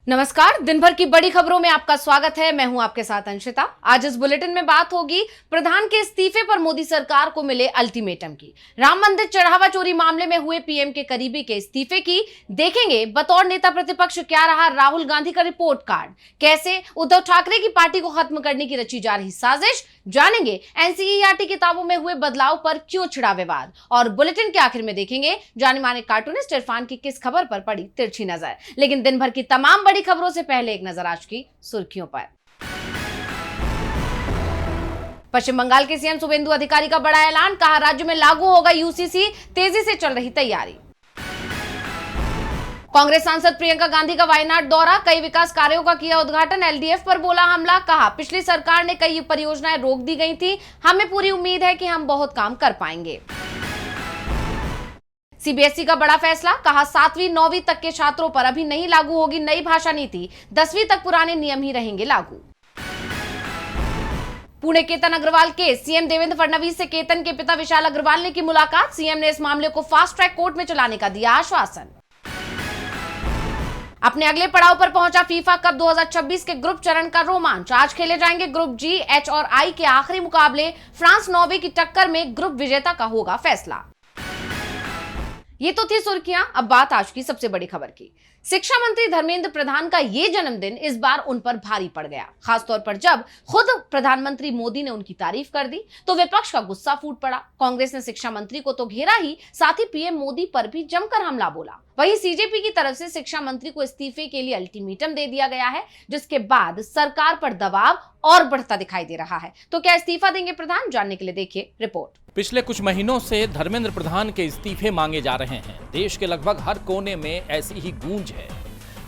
नमस्कार, दिन भर की बड़ी खबरों में आपका स्वागत है। मैं हूं आपके साथ अंशिता। आज इस बुलेटिन में बात होगी प्रधान के इस्तीफे पर मोदी सरकार को मिले अल्टीमेटम की, राम मंदिर चढ़ावा चोरी मामले में हुए पीएम के करीबी के इस्तीफे की, देखेंगे बतौर नेता प्रतिपक्ष क्या रहा राहुल गांधी का रिपोर्ट कार्ड, कैसे उद्धव ठाकरे की पार्टी को खत्म करने की रची जा रही साजिश, जानेंगे एनसीईआरटी किताबों में हुए बदलाव पर क्यों छिड़ा विवाद, और बुलेटिन के आखिर में देखेंगे जाने माने कार्टूनिस्ट इरफान की किस खबर पर पड़ी तिरछी नजर। लेकिन दिन भर की तमाम बड़ी खबरों से पहले एक नजर आज की सुर्खियों पर। पश्चिम बंगाल के सीएम शुभेंदु अधिकारी का बड़ा ऐलान, कहा राज्य में लागू होगा यूसीसी, तेजी से चल रही तैयारी। कांग्रेस सांसद प्रियंका गांधी का वायनाड दौरा, कई विकास कार्यों का किया उद्घाटन, एलडीएफ पर बोला हमला, कहा पिछली सरकार ने कई परियोजनाएं रोक दी गई थी, हमें पूरी उम्मीद है कि हम बहुत काम कर पाएंगे। सीबीएसई का बड़ा फैसला, कहा 7वीं 9वीं तक के छात्रों पर अभी नहीं लागू होगी नई भाषा नीति, 10वीं तक पुराने नियम ही रहेंगे लागू। पुणे केतन अग्रवाल केस, सीएम देवेंद्र फडणवीस से केतन के पिता विशाल अग्रवाल ने की मुलाकात, सीएम ने इस मामले को फास्ट ट्रैक कोर्ट में चलाने का दिया आश्वासन। अपने अगले पड़ाव पर पहुंचा फीफा कप 2026 के ग्रुप चरण का रोमांच, आज खेले जाएंगे ग्रुप जी, एच और आई के आखिरी मुकाबले, फ्रांस नॉर्वे की टक्कर में ग्रुप विजेता का होगा फैसला। ये तो थी सुर्खियां, अब बात आज की सबसे बड़ी खबर की। शिक्षा मंत्री धर्मेंद्र प्रधान का ये जन्मदिन इस बार उन पर भारी पड़ गया, खासतौर पर जब खुद प्रधानमंत्री मोदी ने उनकी तारीफ कर दी तो विपक्ष का गुस्सा फूट पड़ा। कांग्रेस ने शिक्षा मंत्री को तो घेरा ही, साथ ही पीएम मोदी पर भी जमकर हमला बोला। वहीं सीजेपी की तरफ से शिक्षा मंत्री को इस्तीफे के लिए अल्टीमेटम दे दिया गया है, जिसके बाद सरकार पर दबाव और बढ़ता दिखाई दे रहा है। तो क्या इस्तीफा देंगे प्रधान, जानने के लिए देखिए रिपोर्ट। पिछले कुछ महीनों से धर्मेंद्र प्रधान के इस्तीफे मांगे जा रहे हैं। देश के लगभग हर कोने में ऐसी ही गूंज है,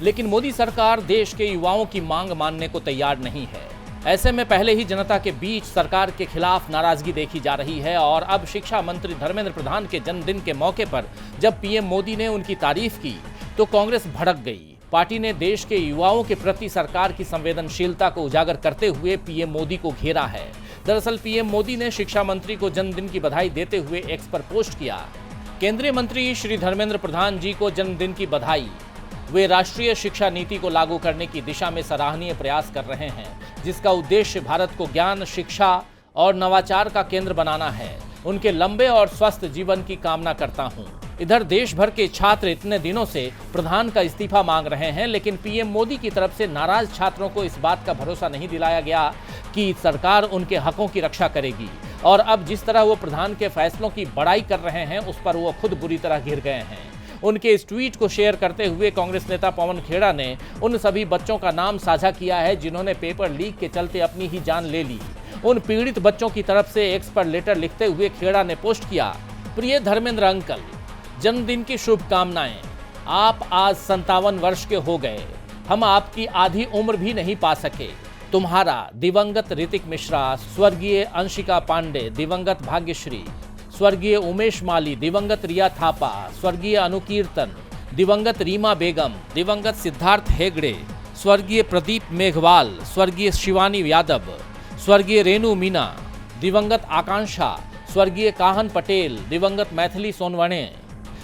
लेकिन मोदी सरकार देश के युवाओं की मांग मानने को तैयार नहीं है। ऐसे में पहले ही जनता के बीच सरकार के खिलाफ नाराजगी देखी जा रही है, और अब शिक्षा मंत्री धर्मेंद्र प्रधान के जन्मदिन के मौके पर जब पीएम मोदी ने उनकी तारीफ की तो कांग्रेस भड़क गई। पार्टी ने देश के युवाओं के प्रति सरकार की संवेदनशीलता को उजागर करते हुए पीएम मोदी को घेरा है। दरअसल पीएम मोदी ने शिक्षा मंत्री को जन्मदिन की बधाई देते हुए एक्स पर पोस्ट किया, केंद्रीय मंत्री श्री धर्मेंद्र प्रधान जी को जन्मदिन की बधाई। वे राष्ट्रीय शिक्षा नीति को लागू करने की दिशा में सराहनीय प्रयास कर रहे हैं, जिसका उद्देश्य भारत को ज्ञान, शिक्षा और नवाचार का केंद्र बनाना है। उनके लंबे और स्वस्थ जीवन की कामना करता हूं। इधर देश भर के छात्र इतने दिनों से प्रधान का इस्तीफा मांग रहे हैं, लेकिन पीएम मोदी की तरफ से नाराज छात्रों को इस बात का भरोसा नहीं दिलाया गया कि सरकार उनके हकों की रक्षा करेगी, और अब जिस तरह वो प्रधान के फैसलों की बड़ाई कर रहे हैं उस पर वो खुद बुरी तरह घिर गए हैं। उनके इस ट्वीट को शेयर करते हुए कांग्रेस नेता पवन खेड़ा ने उन सभी बच्चों का नाम साझा किया है जिन्होंने पेपर लीक के चलते अपनी ही जान ले ली। उन पीड़ित बच्चों की तरफ से एक्स पर लेटर लिखते हुए खेड़ा ने पोस्ट किया, प्रिय धर्मेंद्र अंकल, जन्मदिन की शुभकामनाएं। आप आज 57 वर्ष के हो गए, हम आपकी आधी उम्र भी नहीं पा सके। तुम्हारा दिवंगत ऋतिक मिश्रा, स्वर्गीय अंशिका पांडे, दिवंगत भाग्यश्री, स्वर्गीय उमेश माली, दिवंगत रिया थापा, स्वर्गीय अनुकीर्तन, दिवंगत रीमा बेगम, दिवंगत सिद्धार्थ हेगड़े, स्वर्गीय प्रदीप मेघवाल, स्वर्गीय शिवानी यादव, स्वर्गीय रेणु मीना, दिवंगत आकांक्षा, स्वर्गीय काहन पटेल, दिवंगत मैथिली सोनवणे।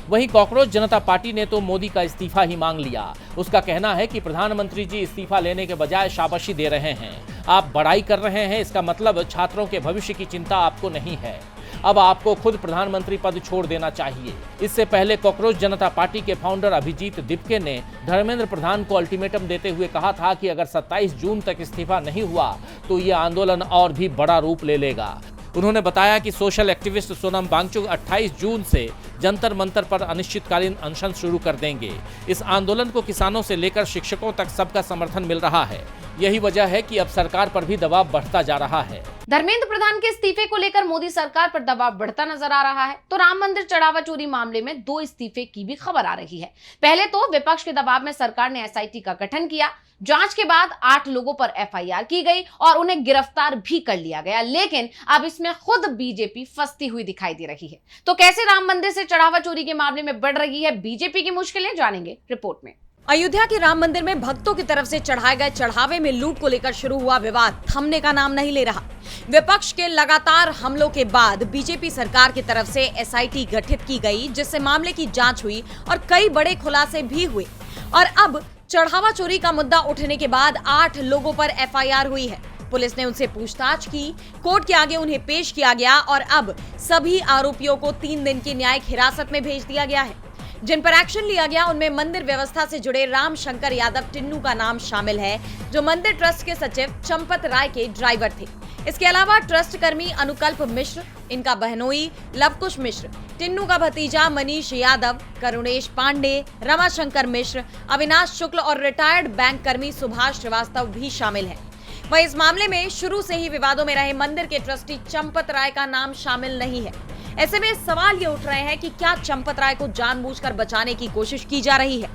वहीं कॉकरोच जनता पार्टी ने तो मोदी का इस्तीफा ही मांग लिया। उसका कहना है कि प्रधानमंत्री जी इस्तीफा लेने के बजाय शाबाशी दे रहे हैं, आप बड़ाई कर रहे हैं, इसका मतलब छात्रों के भविष्य की चिंता आपको नहीं है, अब आपको खुद प्रधानमंत्री पद छोड़ देना चाहिए। इससे पहले कॉकरोच जनता पार्टी के फाउंडर अभिजीत दिपके ने धर्मेंद्र प्रधान को अल्टीमेटम देते हुए कहा था कि अगर 27 जून तक इस्तीफा नहीं हुआ तो ये आंदोलन और भी बड़ा रूप ले लेगा। उन्होंने बताया कि सोशल एक्टिविस्ट सोनम वांगचुक 28 जून से जंतर मंतर पर अनिश्चितकालीन अनशन शुरू कर देंगे। इस आंदोलन को किसानों से लेकर शिक्षकों तक सबका समर्थन मिल रहा है। यही वजह है कि अब सरकार पर भी दबाव बढ़ता जा रहा है। धर्मेंद्र प्रधान के इस्तीफे को लेकर मोदी सरकार पर दबाव बढ़ता नजर आ रहा है, तो राम मंदिर चढ़ावा चोरी मामले में 2 इस्तीफे की भी खबर आ रही है। पहले तो विपक्ष के दबाव में सरकार ने एसआईटी का गठन किया, जांच के बाद 8 लोगों पर एफआईआर की गई और उन्हें गिरफ्तार भी कर लिया गया, लेकिन अब इसमें खुद बीजेपी फंसती हुई दिखाई दे रही है। तो कैसे राम मंदिर से चढ़ावा चोरी के मामले में बढ़ रही है बीजेपी की मुश्किलें, जानेंगे रिपोर्ट में। अयोध्या के राम मंदिर में भक्तों की तरफ से चढ़ाए गए चढ़ावे में लूट को लेकर शुरू हुआ विवाद थमने का नाम नहीं ले रहा। विपक्ष के लगातार हमलों के बाद बीजेपी सरकार की तरफ से एसआईटी गठित की गई, जिससे मामले की जांच हुई और कई बड़े खुलासे भी हुए। और अब चढ़ावा चोरी का मुद्दा उठने के बाद 8 लोगों पर एफआईआर हुई है। पुलिस ने उनसे पूछताछ की, कोर्ट के आगे उन्हें पेश किया गया और अब सभी आरोपियों को 3 दिन की न्यायिक हिरासत में भेज दिया गया है। जिन पर एक्शन लिया गया उनमें मंदिर व्यवस्था से जुड़े राम शंकर यादव टिन्नू का नाम शामिल है, जो मंदिर ट्रस्ट के सचिव चंपत राय के ड्राइवर थे। इसके अलावा ट्रस्ट कर्मी अनुकल्प मिश्र, इनका बहनोई लवकुश मिश्र, टिन्नू का भतीजा मनीष यादव, करुणेश पांडे, रमाशंकर मिश्र, अविनाश शुक्ल और रिटायर्ड बैंक कर्मी सुभाष श्रीवास्तव भी शामिल है। वहीं इस मामले में शुरू से ही विवादों में रहे मंदिर के ट्रस्टी चंपत राय का नाम शामिल नहीं है। ऐसे में सवाल ये उठ रहे हैं कि क्या चंपत राय को जानबूझकर बचाने की कोशिश की जा रही है,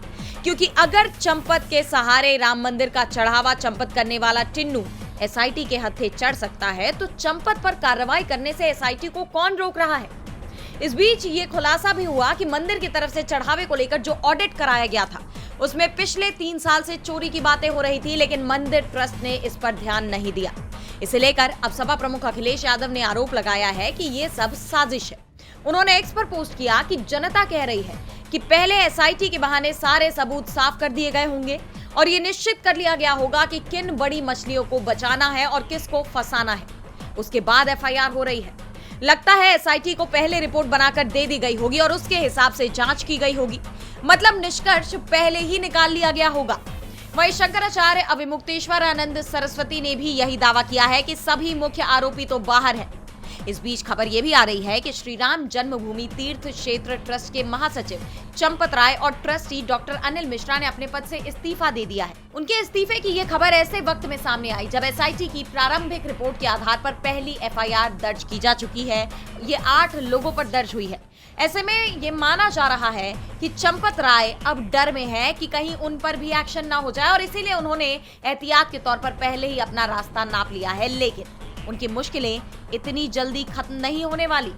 क्योंकि अगर चंपत के सहारे राम मंदिर का चढ़ावा चंपत करने वाला टिन्नू एसआईटी के हत्थे चढ़ सकता है, तो चंपत पर कार्रवाई करने से एसआईटी को कौन रोक रहा है। इस बीच ये खुलासा भी हुआ कि मंदिर की तरफ से चढ़ावे को लेकर जो ऑडिट कराया गया था उसमें पिछले 3 साल से चोरी की बातें हो रही थी, लेकिन मंदिर ट्रस्ट ने इस पर ध्यान नहीं दिया। इसे लेकर अब सपा प्रमुख अखिलेश यादव ने आरोप लगाया है कि ये सब साजिश है। उन्होंने एक्स पर पोस्ट किया कि जनता कह रही है कि पहले एसआईटी के बहाने सारे सबूत साफ कर दिए गए होंगे और ये निश्चित कर लिया गया होगा कि किन बड़ी मछलियों को बचाना है और किसको फंसाना है। उसके बाद एफआईआर हो रही है। लगता है एसआईटी को पहले रिपोर्ट बनाकर दे दी गई होगी और उसके हिसाब से जांच की गई होगी, मतलब निष्कर्ष पहले ही निकाल लिया गया होगा। वहीं शंकराचार्य अविमुक्तेश्वर आनंद सरस्वती ने भी यही दावा किया है कि सभी मुख्य आरोपी तो बाहर हैं। इस बीच खबर यह भी आ रही है कि श्री राम जन्मभूमि तीर्थ क्षेत्र ट्रस्ट के महासचिव चंपत राय और ट्रस्टी डॉक्टर अनिल मिश्रा ने अपने पद से इस्तीफा दे दिया है। उनके इस्तीफे की यह खबर ऐसे वक्त में सामने आई जब एसआईटी की प्रारंभिक रिपोर्ट के आधार पर पहली एफआईआर दर्ज की जा चुकी है। ये 8 लोगों पर दर्ज हुई है। ऐसे में ये माना जा रहा है कि चंपत राय अब डर में है कि कहीं उन पर भी एक्शन ना हो जाए और इसीलिए उन्होंने एहतियात के तौर पर पहले ही अपना रास्ता नाप लिया है। लेकिन उनकी मुश्किलें इतनी जल्दी खत्म नहीं होने वाली।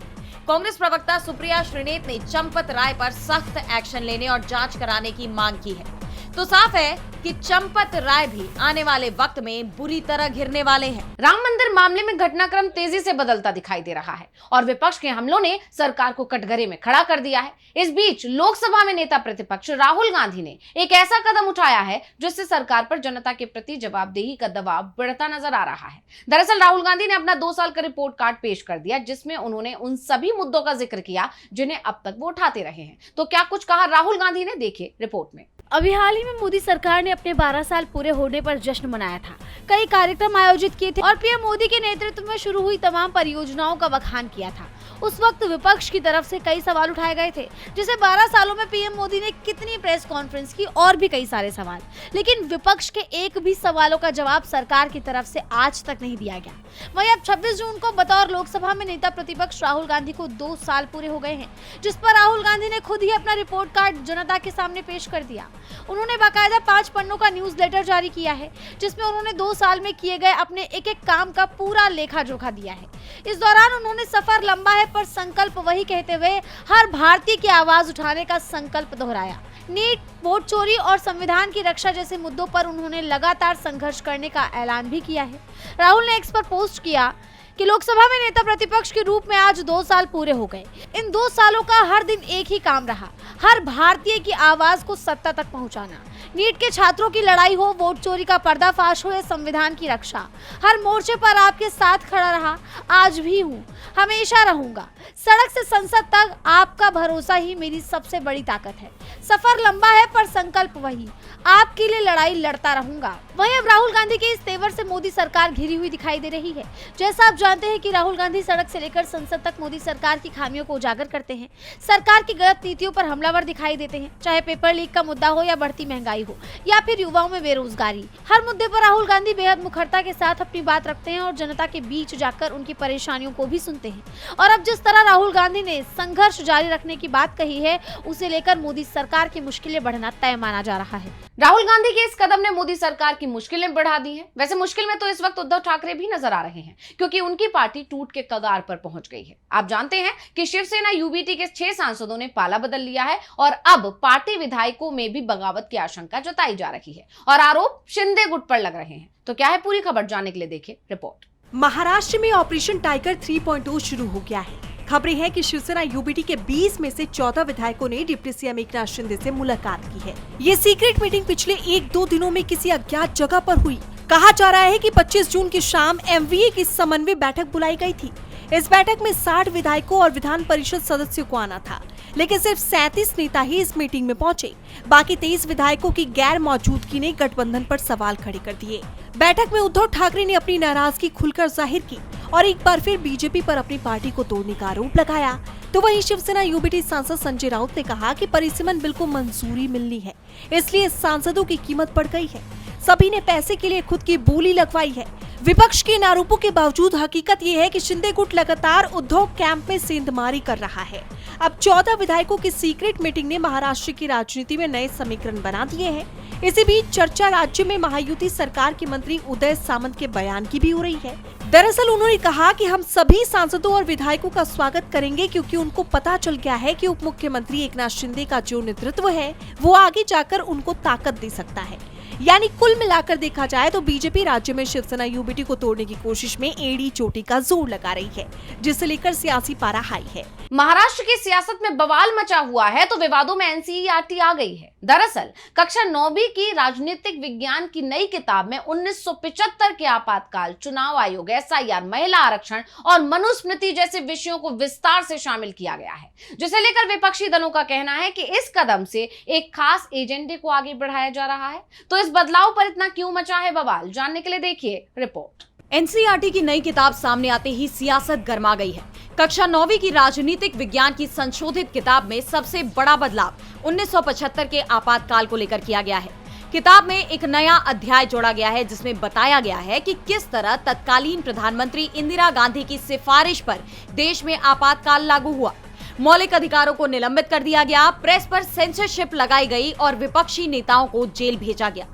कांग्रेस प्रवक्ता सुप्रिया श्रीनेत ने चंपत राय पर सख्त एक्शन लेने और जांच कराने की मांग की है। तो साफ है कि चंपत राय भी आने वाले वक्त में बुरी तरह घिरने वाले हैं। राम मंदिर मामले में घटनाक्रम तेजी से बदलता दिखाई दे रहा है और विपक्ष के हमलों ने सरकार को कटघरे में खड़ा कर दिया है। इस बीच लोकसभा में नेता प्रतिपक्ष राहुल गांधी ने एक ऐसा कदम उठाया है जिससे सरकार पर जनता के प्रति जवाबदेही का दबाव बढ़ता नजर आ रहा है। दरअसल राहुल गांधी ने अपना 2 साल का रिपोर्ट कार्ड पेश कर दिया, जिसमें उन्होंने उन सभी मुद्दों का जिक्र किया जिन्हें अब तक वो उठाते रहे हैं। तो क्या कुछ कहा राहुल गांधी ने, देखिए रिपोर्ट में। अभी हाल ही में मोदी सरकार ने अपने 12 साल पूरे होने पर जश्न मनाया था। कई कार्यक्रम आयोजित किए थे और पीएम मोदी के नेतृत्व में शुरू हुई तमाम परियोजनाओं का बखान किया था। उस वक्त विपक्ष की तरफ से कई सवाल उठाए गए थे, जैसे 12 सालों में पीएम मोदी ने कितनी प्रेस कॉन्फ्रेंस की और भी कई सारे सवाल। लेकिन विपक्ष के एक भी सवालों का जवाब सरकार की तरफ से आज तक नहीं दिया गया। वहीं अब 26 जून को बतौर लोकसभा में नेता प्रतिपक्ष राहुल गांधी को 2 साल पूरे हो गए हैं, जिस पर राहुल गांधी ने खुद ही अपना रिपोर्ट कार्ड जनता के सामने पेश कर दिया। उन्होंने बाकायदा 5 पन्नों का न्यूज लेटर जारी किया है, जिसमें उन्होंने 2 साल में किए गए अपने एक एक काम का पूरा लेखा जोखा दिया है। इस दौरान उन्होंने सफर लंबा है पर संकल्प वही कहते हुए हर भारतीय की आवाज उठाने का संकल्प दोहराया। नीट, वोट चोरी और संविधान की रक्षा जैसे मुद्दों पर उन्होंने लगातार संघर्ष करने का ऐलान भी किया है। राहुल ने एक्स पर पोस्ट किया कि लोकसभा में नेता प्रतिपक्ष के रूप में आज 2 साल पूरे हो गए। इन 2 सालों का हर दिन एक ही काम रहा, हर भारतीय की आवाज को सत्ता तक पहुंचाना। नीट के छात्रों की लड़ाई हो, वोट चोरी का पर्दाफाश हो या संविधान की रक्षा, हर मोर्चे पर आपके साथ खड़ा रहा, आज भी हूँ, हमेशा रहूंगा। सड़क से संसद तक आपका भरोसा ही मेरी सबसे बड़ी ताकत है। सफर लंबा है पर संकल्प वही, आपके लिए लड़ाई लड़ता रहूंगा। वहीं अब राहुल गांधी के इस तेवर से मोदी सरकार घिरी हुई दिखाई दे रही है। जैसा आप जानते हैं कि राहुल गांधी सड़क से लेकर संसद तक मोदी सरकार की खामियों को उजागर करते हैं, सरकार की गलत नीतियों पर हमलावर दिखाई देते हैं, चाहे पेपर लीक का मुद्दा हो या बढ़ती महंगाई हो या फिर युवाओं में बेरोजगारी। हर मुद्दे पर राहुल गांधी बेहद मुखरता के साथ अपनी बात रखते हैं और जनता के बीच जाकर उनकी परेशानियों को भी सुनते हैं। और अब जिस तरह राहुल गांधी ने संघर्ष जारी रखने की बात कही है, उसे लेकर मोदी सरकार की मुश्किलें बढ़ना तय माना जा रहा है। राहुल गांधी के इस कदम ने मोदी सरकार की मुश्किलें बढ़ा दी हैं। वैसे मुश्किल में तो इस वक्त उद्धव ठाकरे भी नजर आ रहे हैं, क्योंकि उनकी पार्टी टूट के कगार पर पहुंच गई है। आप जानते हैं कि शिवसेना यूबीटी के 6 सांसदों ने पाला बदल लिया है और अब पार्टी विधायकों में भी बगावत की आशंका जताई जा रही है और आरोप शिंदे गुट पर लग रहे हैं। तो क्या है पूरी खबर जानने के लिए देखिए रिपोर्ट। महाराष्ट्र में ऑपरेशन टाइगर 3.0 शुरू हो गया है। खबरें हैं कि शिवसेना यूबीटी के 20 में से 14 विधायकों ने डिप्टी सीएम एकनाथ शिंदे से मुलाकात की है। ये सीक्रेट मीटिंग पिछले 1-2 दिनों में किसी अज्ञात जगह पर हुई। कहा जा रहा है कि 25 जून की शाम एमवीए की समन्वय बैठक बुलाई गई थी। इस बैठक में 60 विधायकों और विधान परिषद सदस्यों को आना था, लेकिन सिर्फ 37 नेता ही इस मीटिंग में पहुंचे। बाकी 23 विधायकों की गैर मौजूदगी ने गठबंधन पर सवाल खड़े कर दिए। बैठक में उद्धव ठाकरे ने अपनी नाराजगी खुलकर जाहिर की और एक बार फिर बीजेपी पर अपनी पार्टी को तोड़ने का आरोप लगाया। तो वहीं शिवसेना यूबीटी सांसद संजय राउत ने कहा कि परिसीमन बिल को मंजूरी मिलनी है, इसलिए सांसदों की कीमत बढ़ गई है। सभी ने पैसे के लिए खुद की बोली लगवाई है। विपक्ष के इन आरोपों के बावजूद हकीकत ये है कि शिंदे गुट लगातार उद्धव कैंप में सेंधमारी कर रहा है। अब 14 विधायकों की सीक्रेट मीटिंग ने महाराष्ट्र की राजनीति में नए समीकरण बना दिए हैं। इसी बीच चर्चा राज्य में महायुति सरकार के मंत्री उदय सामंत के बयान की भी हो रही है। दरअसल उन्होंने कहा कि हम सभी सांसदों और विधायकों का स्वागत करेंगे, क्योंकि उनको पता चल गया है कि उप मुख्यमंत्री एकनाथ शिंदे का जो नेतृत्व है वो आगे जाकर उनको ताकत दे सकता है। यानी कुल मिलाकर देखा जाए तो बीजेपी राज्य में शिवसेना यूबीटी को तोड़ने की कोशिश में एड़ी चोटी का जोर लगा रही है, जिसे लेकर सियासी पारा हाई है। महाराष्ट्र की सियासत में बवाल मचा हुआ है तो विवादों में एनसीईआरटी आ गई है। दरअसल कक्षा 9वीं की राजनीतिक विज्ञान की नई किताब में 1975 के आपातकाल, चुनाव आयोग, एसआईआर, महिला आरक्षण और मनुस्मृति जैसे विषयों को विस्तार से शामिल किया गया है, जिसे लेकर विपक्षी दलों का कहना है कि इस कदम से एक खास एजेंडे को आगे बढ़ाया जा रहा है। तो इस बदलाव पर इतना क्यों मचा है बवाल, जानने के लिए देखिए रिपोर्ट। एनसीईआरटी की नई किताब सामने आते ही सियासत गर्मा गई है। कक्षा 9वीं की राजनीतिक विज्ञान की संशोधित किताब में सबसे बड़ा बदलाव 1975 के आपातकाल को लेकर किया गया है। किताब में एक नया अध्याय जोड़ा गया है, जिसमें बताया गया है कि किस तरह तत्कालीन प्रधानमंत्री इंदिरा गांधी की सिफारिश पर देश में आपातकाल लागू हुआ, मौलिक अधिकारों को निलंबित कर दिया गया, प्रेस पर सेंसरशिप लगाई गई और विपक्षी नेताओं को जेल भेजा गया।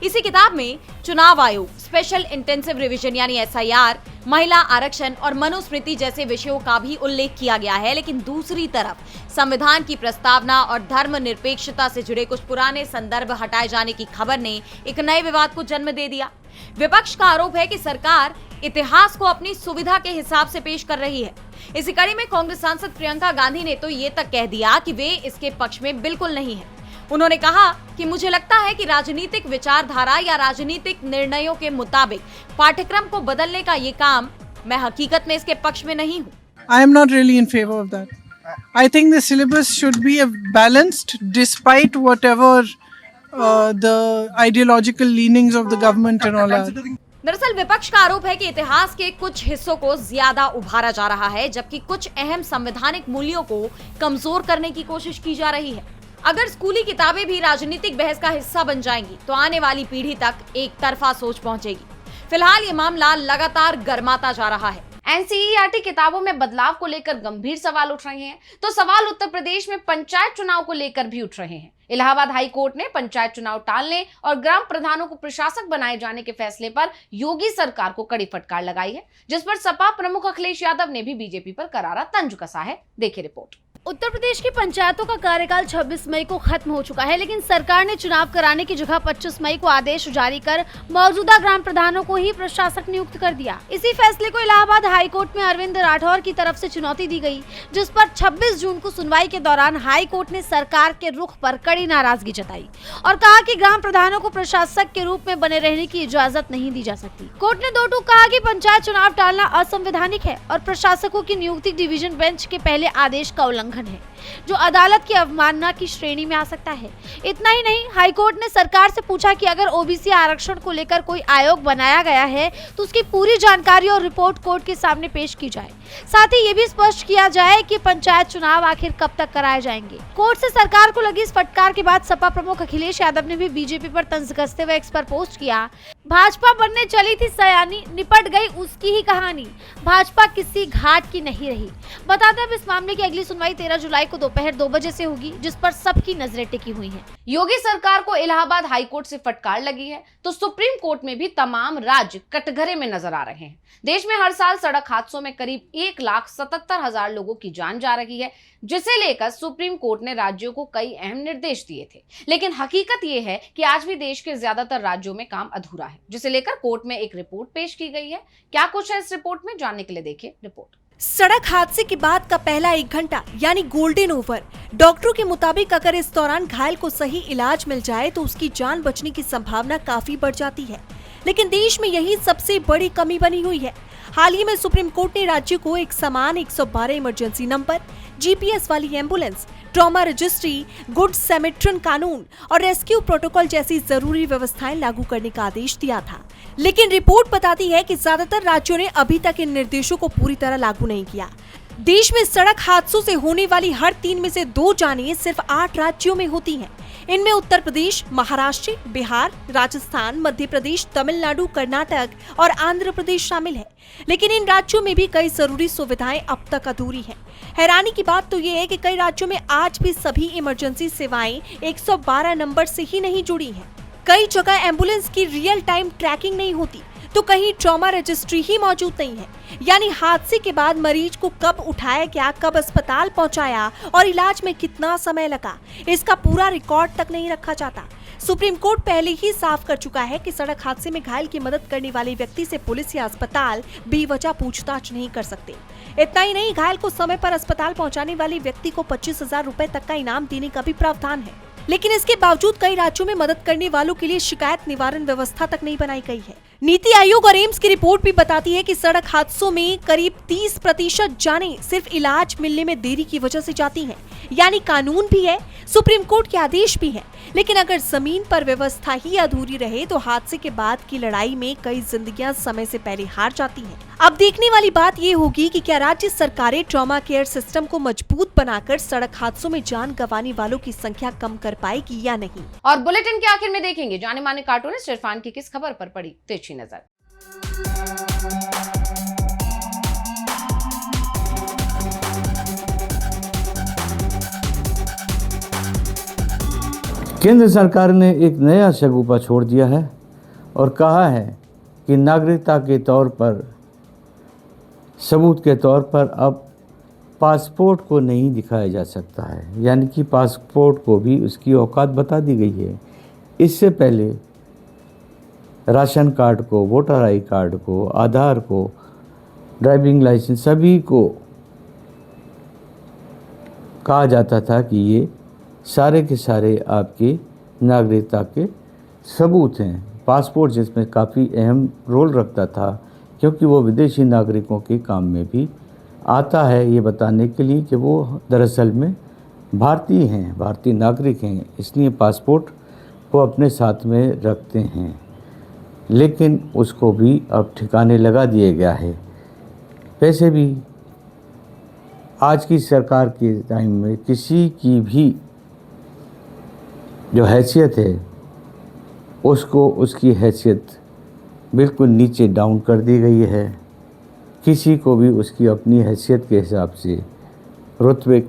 इसी किताब में चुनाव आयोग, स्पेशल इंटेंसिव रिवीजन यानी एसआईआर, महिला आरक्षण और मनुस्मृति जैसे विषयों का भी उल्लेख किया गया है। लेकिन दूसरी तरफ संविधान की प्रस्तावना और धर्मनिरपेक्षता से जुड़े कुछ पुराने संदर्भ हटाए जाने की खबर ने एक नए विवाद को जन्म दे दिया। विपक्ष का आरोप है कि सरकार इतिहास को अपनी सुविधा के हिसाब से पेश कर रही है। इसी कड़ी में कांग्रेस सांसद प्रियंका गांधी ने तो ये तक कह दिया कि वे इसके पक्ष में बिल्कुल नहीं है। उन्होंने कहा कि मुझे लगता है कि राजनीतिक विचारधारा या राजनीतिक निर्णयों के मुताबिक पाठ्यक्रम को बदलने का ये काम, मैं हकीकत में इसके पक्ष में नहीं हूँ। I am not really in favor of that. I think the syllabus should be balanced despite whatever the ideological leanings of the government and all that. दरअसल विपक्ष का आरोप है कि इतिहास के कुछ हिस्सों को ज्यादा उभारा जा रहा है, जबकि कुछ अहम संवैधानिक मूल्यों को कमजोर करने की कोशिश की जा रही है। अगर स्कूली किताबें भी राजनीतिक बहस का हिस्सा बन जाएंगी तो आने वाली पीढ़ी तक एक तरफा सोच पहुंचेगी। फिलहाल ये मामला लगातार गर्माता जा रहा है। एनसीईआरटी किताबों में बदलाव को लेकर गंभीर सवाल उठ रहे हैं, तो सवाल उत्तर प्रदेश में पंचायत चुनाव को लेकर भी उठ रहे हैं। इलाहाबाद हाई कोर्ट ने पंचायत चुनाव टालने और ग्राम प्रधानों को प्रशासक बनाए जाने के फैसले पर योगी सरकार को कड़ी फटकार लगाई है, जिस पर सपा प्रमुख अखिलेश यादव ने भी बीजेपी पर करारा तंज कसा है। देखिए रिपोर्ट। उत्तर प्रदेश की पंचायतों का कार्यकाल 26 मई को खत्म हो चुका है, लेकिन सरकार ने चुनाव कराने की जगह 25 मई को आदेश जारी कर मौजूदा ग्राम प्रधानों को ही प्रशासक नियुक्त कर दिया। इसी फैसले को इलाहाबाद हाई कोर्ट में अरविंद राठौर की तरफ से चुनौती दी गई, जिस पर 26 जून को सुनवाई के दौरान हाई कोर्ट ने सरकार के रुख पर कड़ी नाराजगी जताई और कहा कि ग्राम प्रधानों को प्रशासक के रूप में बने रहने की इजाजत नहीं दी जा सकती। कोर्ट ने 2 टूक कहा कि पंचायत चुनाव टालना असंवैधानिक है और प्रशासकों की नियुक्ति डिवीजन बेंच के पहले आदेश का उल्लंघन है, जो अदालत की अवमानना की श्रेणी में आ सकता है। इतना ही नहीं, हाईकोर्ट ने सरकार से पूछा कि अगर ओबीसी आरक्षण को लेकर कोई आयोग बनाया गया है तो उसकी पूरी जानकारी और रिपोर्ट कोर्ट के सामने पेश की जाए। साथ ही ये भी स्पष्ट किया जाए कि पंचायत चुनाव आखिर कब तक कराए जाएंगे। कोर्ट से सरकार को लगी इस फटकार के बाद सपा प्रमुख अखिलेश यादव ने भी बीजेपी पर तंज कसते हुए एक्स पर पोस्ट किया, भाजपा बनने चली थी सयानी, निपट गई उसकी ही कहानी, भाजपा किसी घाट की नहीं रही। बताते हैं इस मामले की अगली सुनवाई 13 जुलाई को दोपहर 2 बजे से होगी, जिस पर सबकी नजरें टिकी हुई हैं। योगी सरकार को इलाहाबाद हाईकोर्ट से फटकार लगी है तो सुप्रीम कोर्ट में भी तमाम राज्य कटघरे में नजर आ रहे हैं। देश में हर साल सड़क हादसों में करीब 1,77,000 लोगों की जान जा रही है, जिसे लेकर सुप्रीम कोर्ट ने राज्यों को कई अहम निर्देश दिए थे। लेकिन हकीकत यह है कि आज भी देश के ज्यादातर राज्यों में काम अधूरा है, जिसे लेकर कोर्ट में एक रिपोर्ट पेश की गई है। क्या कुछ है इस रिपोर्ट में, जानने के लिए देखिए रिपोर्ट। सड़क हादसे के बाद का पहला 1 घंटा यानी गोल्डन ओवर। डॉक्टरों के मुताबिक अगर इस दौरान घायल को सही इलाज मिल जाए तो उसकी जान बचने की संभावना काफी बढ़ जाती है, लेकिन देश में यही सबसे बड़ी कमी बनी हुई है। हाल ही में सुप्रीम कोर्ट ने राज्य को एक समान 112 इमरजेंसी नंबर, जीपीएस वाली एम्बुलेंस, ट्रॉमा रजिस्ट्री, गुड सैमरिटन कानून और रेस्क्यू प्रोटोकॉल जैसी जरूरी व्यवस्थाएं लागू करने का आदेश दिया था। लेकिन रिपोर्ट बताती है कि ज्यादातर राज्यों ने अभी तक इन निर्देशों को पूरी तरह लागू नहीं किया। देश में सड़क हादसों से होने वाली हर 3 में से 2 जानें सिर्फ 8 राज्यों में होती हैं। इनमें उत्तर प्रदेश, महाराष्ट्र, बिहार, राजस्थान, मध्य प्रदेश, तमिलनाडु, कर्नाटक और आंध्र प्रदेश शामिल है। लेकिन इन राज्यों में भी कई जरूरी सुविधाएं अब तक अधूरी हैं। हैरानी की बात तो ये है कि कई राज्यों में आज भी सभी इमरजेंसी सेवाएं 112 नंबर से ही नहीं जुड़ी हैं। कई जगह एम्बुलेंस की रियल टाइम ट्रैकिंग नहीं होती, तो कहीं ट्रॉमा रजिस्ट्री ही मौजूद नहीं है, यानी हादसे के बाद मरीज को कब उठाया गया, कब अस्पताल पहुंचाया और इलाज में कितना समय लगा, इसका पूरा रिकॉर्ड तक नहीं रखा जाता। सुप्रीम कोर्ट पहले ही साफ कर चुका है कि सड़क हादसे में घायल की मदद करने वाले व्यक्ति से पुलिस या अस्पताल बेवजह पूछताछ नहीं कर सकते। इतना ही नहीं, घायल को समय पर अस्पताल पहुंचाने वाले व्यक्ति को 25,000 रुपए तक का इनाम देने का भी प्रावधान है। लेकिन इसके बावजूद कई राज्यों में मदद करने वालों के लिए शिकायत निवारण व्यवस्था तक नहीं बनाई गई है। नीति आयोग और एम्स की रिपोर्ट भी बताती है कि सड़क हादसों में करीब 30% जानें सिर्फ इलाज मिलने में देरी की वजह से जाती हैं। यानी कानून भी है, सुप्रीम कोर्ट के आदेश भी हैं, लेकिन अगर जमीन पर व्यवस्था ही अधूरी रहे तो हादसे के बाद की लड़ाई में कई जिंदगियां समय से पहले हार जाती हैं। अब देखने वाली बात ये होगी कि क्या राज्य सरकारें ट्रॉमा केयर सिस्टम को मजबूत बनाकर सड़क हादसों में जान गंवाने वालों की संख्या कम कर पाएगी या नहीं। और बुलेटिन के आखिर में देखेंगे जाने माने कार्टूनिस्ट इरफान की किस खबर पर पड़ी तिरछी नजर। केंद्र सरकार ने एक नया शगुफा छोड़ दिया है और कहा है कि नागरिकता के तौर पर, सबूत के तौर पर अब पासपोर्ट को नहीं दिखाया जा सकता है, यानी कि पासपोर्ट को भी उसकी औकात बता दी गई है। इससे पहले राशन कार्ड को, वोटर आई कार्ड को, आधार को, ड्राइविंग लाइसेंस, सभी को कहा जाता था कि ये सारे के सारे आपकी नागरिकता के सबूत हैं। पासपोर्ट जिसमें काफ़ी अहम रोल रखता था, क्योंकि वो विदेशी नागरिकों के काम में भी आता है, ये बताने के लिए कि वो दरअसल में भारतीय हैं, भारतीय नागरिक हैं, इसलिए पासपोर्ट को अपने साथ में रखते हैं। लेकिन उसको भी अब ठिकाने लगा दिया गया है। वैसे भी आज की सरकार के टाइम में किसी की भी जो हैसियत है उसको, उसकी हैसियत बिल्कुल नीचे डाउन कर दी गई है। किसी को भी उसकी अपनी हैसियत के हिसाब से, रुतबे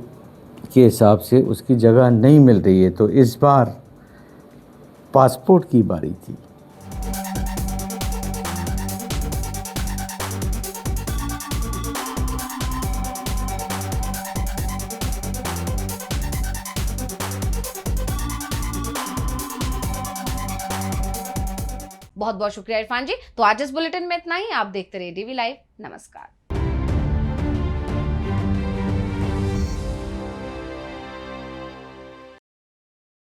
के हिसाब से उसकी जगह नहीं मिल रही है। तो इस बार पासपोर्ट की बारी थी। बहुत बहुत शुक्रिया इरफान जी। तो आज इस बुलेटिन में इतना ही। आप देखते रहिए डीवी लाइव। नमस्कार।